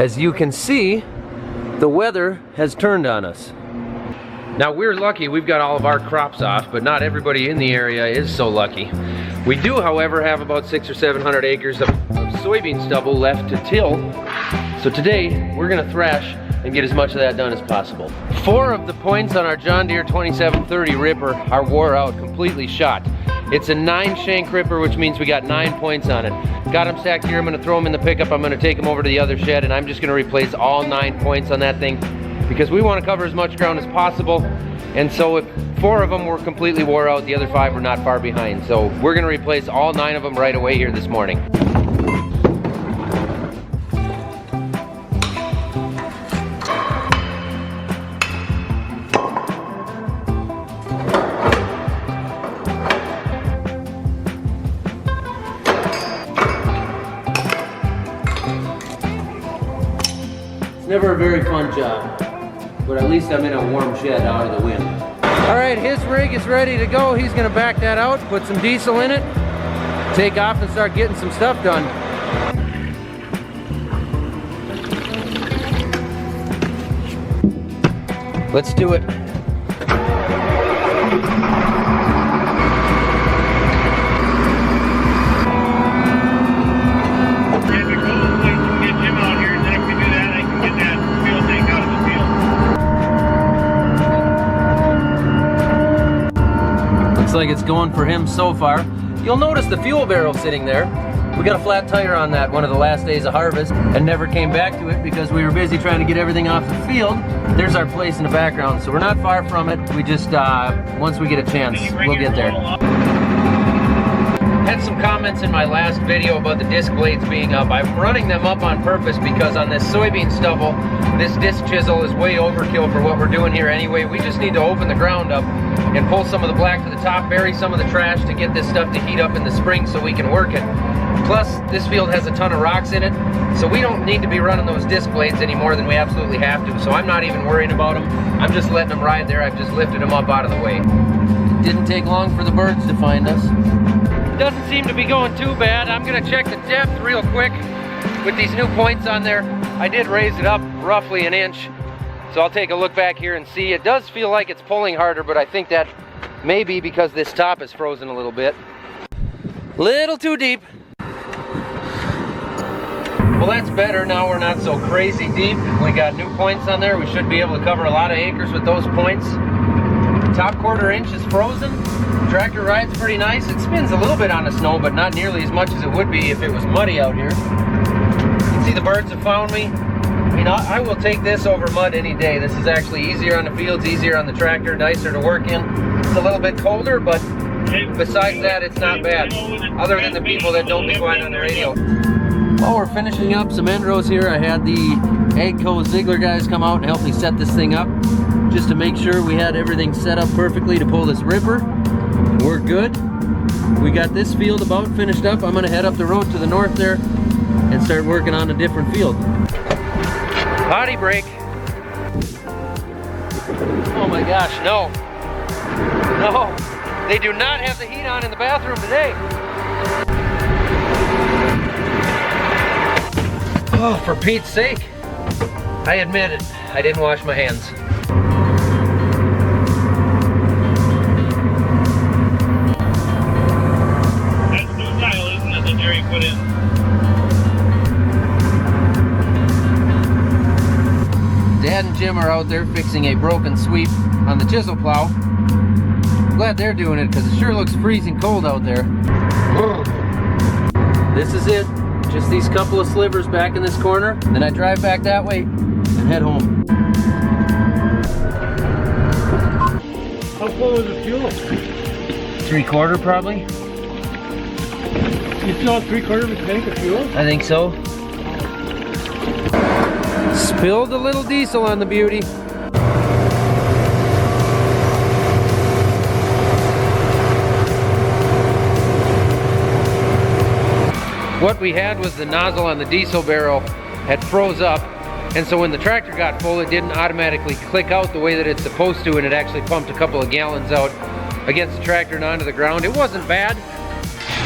As you can see, the weather has turned on us. Now we're lucky we've got all of our crops off, but not everybody in the area is so lucky. We do, however, have about 600 or 700 acres of soybean stubble left to till. So today, we're gonna thrash and get as much of that done as possible. 4 of the points on our John Deere 2730 ripper are wore out, completely shot. It's a 9-shank ripper, which means we got 9 points on it. Got them stacked here, I'm gonna throw them in the pickup, I'm gonna take them over to the other shed, and I'm just gonna replace all 9 points on that thing because we wanna cover as much ground as possible. And so if 4 of them were completely wore out, the other 5 were not far behind. So we're gonna replace all 9 of them right away here this morning. Never a very fun job, but at least I'm in a warm shed out of the wind. All right, his rig is ready to go. He's gonna back that out, put some diesel in it, take off and start getting some stuff done. Let's do it. Looks like it's going for him so far. You'll notice the fuel barrel sitting there. We got a flat tire on that one of the last days of harvest and never came back to it because we were busy trying to get everything off the field. There's our place in the background, so we're not far from it. We just, once we get a chance, we'll get there. Had some comments in my last video about the disc blades being up. I'm running them up on purpose because on this soybean stubble, this disc chisel is way overkill for what we're doing here anyway. We just need to open the ground up and pull some of the black to the top, bury some of the trash to get this stuff to heat up in the spring so we can work it. Plus, this field has a ton of rocks in it, so we don't need to be running those disc blades any more than we absolutely have to. So I'm not even worrying about them. I'm just letting them ride there. I've just lifted them up out of the way. It didn't take long for the birds to find us. Doesn't seem to be going too bad. I'm gonna check the depth real quick with these new points on there. I did raise it up roughly an inch, so I'll take a look back here and see. It does feel like it's pulling harder, but I think that may be because this top is frozen a little bit. Little too deep. Well, that's better. Now we're not so crazy deep. We got new points on there. We should be able to cover a lot of acres with those points. Top 1/4 inch is frozen. Tractor rides pretty nice. It spins a little bit on the snow, but not nearly as much as it would be if it was muddy out here. You can see the birds have found me. I mean, I will take this over mud any day. This is actually easier on the fields, easier on the tractor, nicer to work in. It's a little bit colder, but besides that, it's not bad. Other than the people that don't be quiet on the radio. While we're finishing up some end rows here, I had the AGCO Ziegler guys come out and help me set this thing up, just to make sure we had everything set up perfectly to pull this ripper. We're good. We got this field about finished up. I'm gonna head up the road to the north there and start working on a different field. Potty break. Oh my gosh, no. No, they do not have the heat on in the bathroom today. Oh, for Pete's sake. I admit it, I didn't wash my hands. That's new tile, isn't it, that Jerry put in? Dad and Jim are out there fixing a broken sweep on the chisel plow. I'm glad they're doing it because it sure looks freezing cold out there. This is it. Just these couple of slivers back in this corner. Then I drive back that way and head home. How full is the fuel? 3/4 probably. You still have 3/4 of a tank of fuel? I think so. Spilled a little diesel on the beauty. What we had was the nozzle on the diesel barrel had froze up, and so when the tractor got full, it didn't automatically click out the way that it's supposed to, and it actually pumped a couple of gallons out against the tractor and onto the ground. It wasn't bad,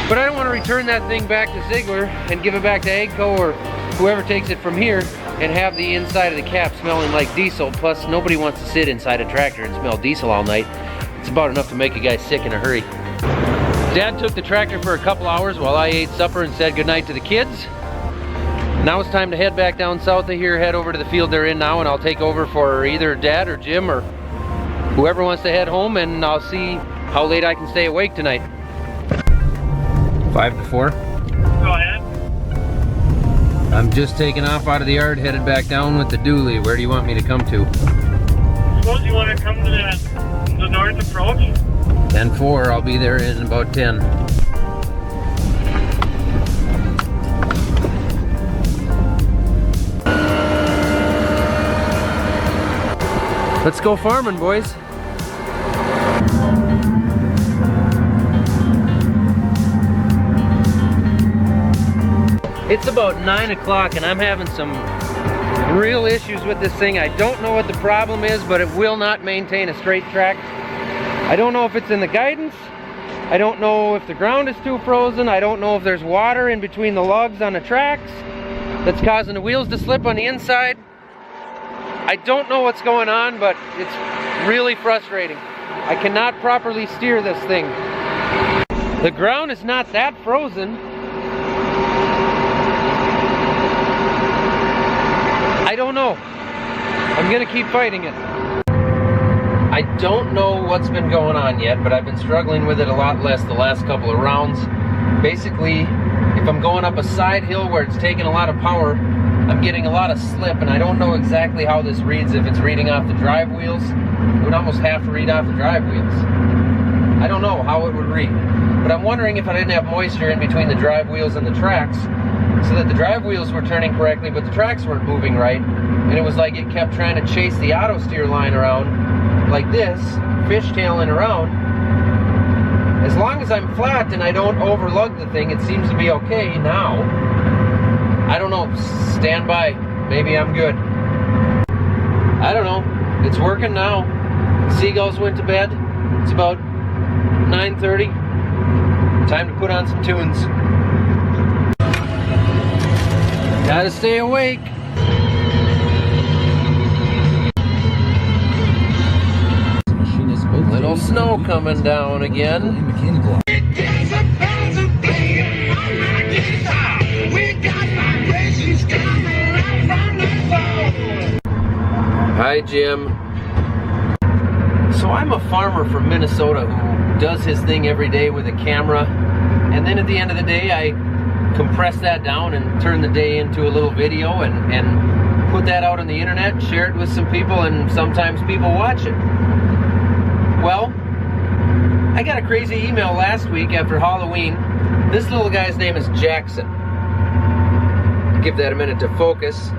but I don't want to return that thing back to Ziegler and give it back to AGCO or whoever takes it from here and have the inside of the cap smelling like diesel. Plus, nobody wants to sit inside a tractor and smell diesel all night. It's about enough to make a guy sick in a hurry. Dad took the tractor for a couple hours while I ate supper and said goodnight to the kids. Now it's time to head back down south of here, head over to the field they're in now, and I'll take over for either Dad or Jim or whoever wants to head home, and I'll see how late I can stay awake tonight. 5 to 4. Go ahead. I'm just taking off out of the yard, headed back down with the dually. Where do you want me to come to? Suppose you want to come to the north approach? 10-4, I'll be there in about 10. Let's go farming, boys. It's about 9 o'clock and I'm having some real issues with this thing. I don't know what the problem is, but it will not maintain a straight track. I don't know if it's in the guidance. I don't know if the ground is too frozen. I don't know if there's water in between the lugs on the tracks that's causing the wheels to slip on the inside. I don't know what's going on, but it's really frustrating. I cannot properly steer this thing. The ground is not that frozen. I don't know. I'm gonna keep fighting it. I don't know what's been going on yet, but I've been struggling with it a lot less the last couple of rounds. Basically, if I'm going up a side hill where it's taking a lot of power, I'm getting a lot of slip, and I don't know exactly how this reads, if it's reading off the drive wheels. It would almost have to read off the drive wheels. I don't know how it would read, but I'm wondering if I didn't have moisture in between the drive wheels and the tracks, so that the drive wheels were turning correctly, but the tracks weren't moving right, and it was like it kept trying to chase the auto steer line around like this, fishtailing around. As long as I'm flat and I don't overlug the thing, it seems to be okay now. I don't know, stand by, maybe I'm good. I don't know, it's working now. Seagulls went to bed, it's about 9:30. Time to put on some tunes. Gotta stay awake. Little snow coming down again. Hi, Jim. So I'm a farmer from Minnesota who does his thing every day with a camera, and then at the end of the day I compress that down and turn the day into a little video and put that out on the internet, share it with some people, and sometimes people watch it. Well, I got a crazy email last week after Halloween. This little guy's name is Jackson. Give that a minute to focus.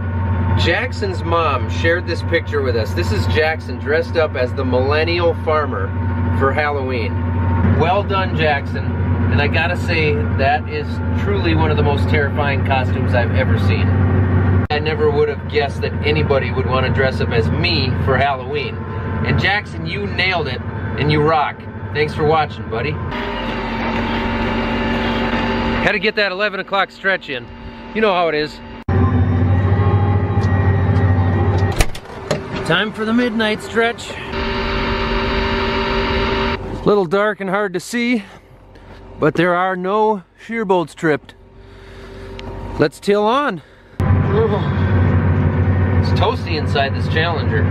Jackson's mom shared this picture with us. This is Jackson dressed up as the millennial farmer for Halloween. Well done, Jackson. And I gotta say, that is truly one of the most terrifying costumes I've ever seen. I never would have guessed that anybody would want to dress up as me for Halloween. And Jackson, you nailed it, and you rock. Thanks for watching, buddy. Had to get that 11 o'clock stretch in. You know how it is. Time for the midnight stretch. A little dark and hard to see, but there are no shear bolts tripped. Let's till on. It's toasty inside this Challenger.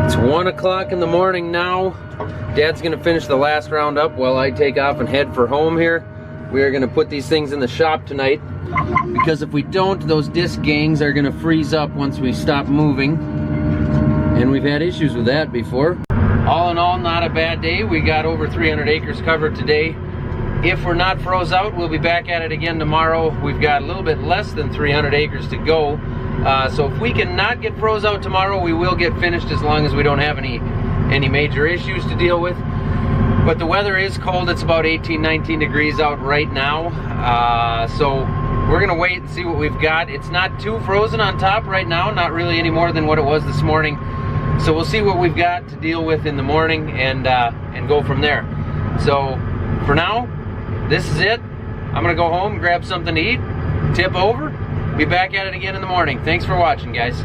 It's 1 o'clock in the morning now. Dad's gonna finish the last round up while I take off and head for home here. We are gonna put these things in the shop tonight, because if we don't, those disc gangs are gonna freeze up once we stop moving. And we've had issues with that before. All in all, not a bad day. We got over 300 acres covered today. If we're not froze out, we'll be back at it again tomorrow. We've got a little bit less than 300 acres to go. So if we can not get froze out tomorrow, we will get finished, as long as we don't have any major issues to deal with. But the weather is cold. It's about 18, 19 degrees out right now. So we're gonna wait and see what we've got. It's not too frozen on top right now, not really any more than what it was this morning. So we'll see what we've got to deal with in the morning and go from there. So for now, this is it. I'm gonna go home, grab something to eat, tip over, Be back at it again in the morning. Thanks for watching, guys.